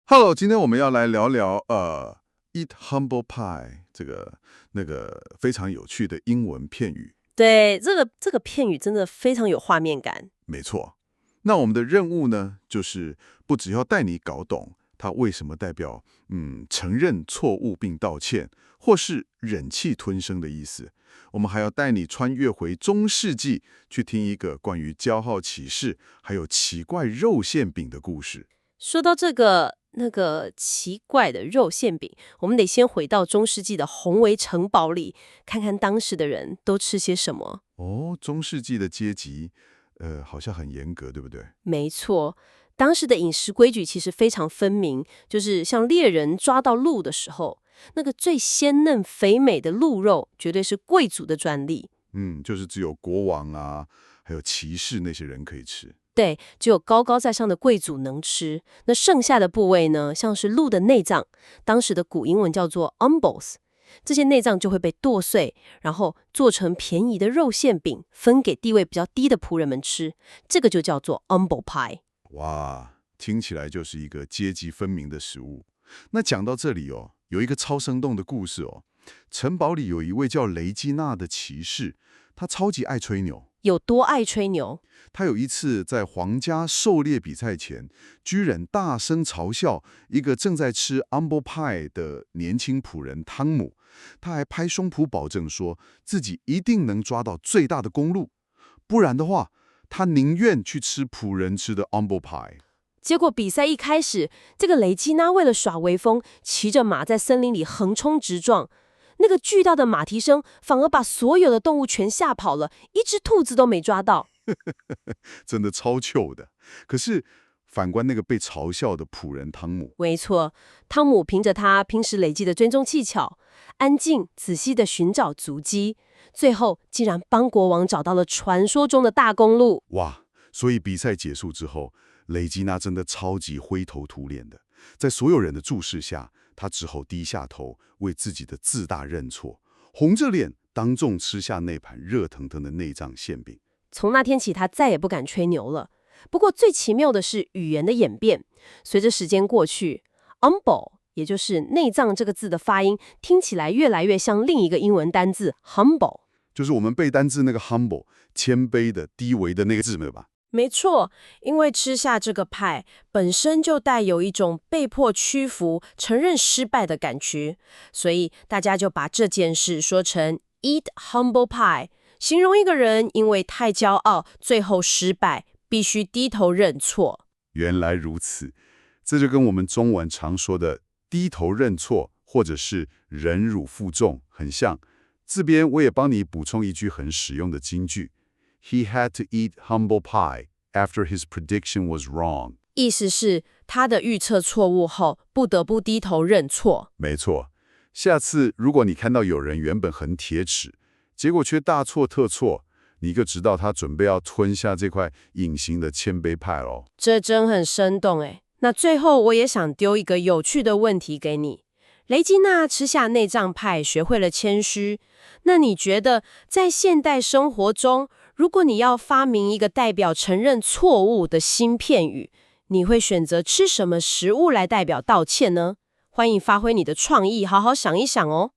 Hello，今天我们要来聊聊eat humble pie 那个非常有趣的英文片语。对，这个片语真的非常有画面感。没错，那我们的任务呢，就是不只要带你搞懂它为什么代表承认错误并道歉，或是忍气吞声的意思，我们还要带你穿越回中世纪，去听一个关于骄傲骑士还有奇怪肉馅饼的故事。说到那个奇怪的肉馅饼，我们得先回到中世纪的宏伟城堡里，看看当时的人都吃些什么。哦，中世纪的阶级，好像很严格，对不对？没错，当时的饮食规矩其实非常分明，就是像猎人抓到鹿的时候，那个最鲜嫩肥美的鹿肉绝对是贵族的专利。就是只有国王啊，还有骑士那些人可以吃。对，只有高高在上的贵族能吃。那剩下的部位呢，像是鹿的内脏，当时的古英文叫做 umbos，这些内脏就会被剁碎，然后做成便宜的肉馅饼，分给地位比较低的仆人们吃。这个就叫做 umble pie。哇，听起来就是一个阶级分明的食物。那讲到这里哦，有一个超生动的故事哦。城堡里有一位叫雷基娜的骑士，他超级爱吹牛。有多爱吹牛？他有一次在皇家狩猎比赛前，居然大声嘲笑一个正在吃 humble pie 的年轻仆人汤姆。他还拍胸脯保证说自己一定能抓到最大的公鹿，不然的话，他宁愿去吃仆人吃的 humble pie。结果比赛一开始，这个雷基娜为了耍威风，骑着马在森林里横冲直撞。那个巨大的马蹄声反而把所有的动物全吓跑了，一只兔子都没抓到。真的超糗的。可是反观那个被嘲笑的仆人汤姆，没错，汤姆凭着他平时累积的追踪技巧，安静仔细地寻找足迹，最后竟然帮国王找到了传说中的大公鹿。哇！所以比赛结束之后，雷吉娜真的超级灰头土脸的，在所有人的注视下，他只好低下头为自己的自大认错，红着脸当众吃下那盘热腾腾的内脏馅饼。从那天起，他再也不敢吹牛了。不过最奇妙的是语言的演变，随着时间过去 umble 也就是内脏这个字的发音，听起来越来越像另一个英文单字 humble。就是我们背单字那个 humble，谦卑的、低微的那个字，对吧？没错，因为吃下这个派本身就带有一种被迫屈服、承认失败的感觉，所以大家就把这件事说成 eat humble pie，形容一个人因为太骄傲，最后失败，必须低头认错。原来如此，这就跟我们中文常说的低头认错，或者是忍辱负重很像。这边我也帮你补充一句很实用的金句 ：He had to eat humble pie after his prediction was wrong。意思是他的预测错误后，不得不低头认错。没错，下次如果你看到有人原本很铁齿，结果却大错特错，你就知道他准备要吞下这块隐形的谦卑派咯。这真很生动诶。那最后我也想丢一个有趣的问题给你。雷吉娜吃下内脏派，学会了谦虚。那你觉得在现代生活中，如果你要发明一个代表承认错误的新片语，你会选择吃什么食物来代表道歉呢？欢迎发挥你的创意，好好想一想哦。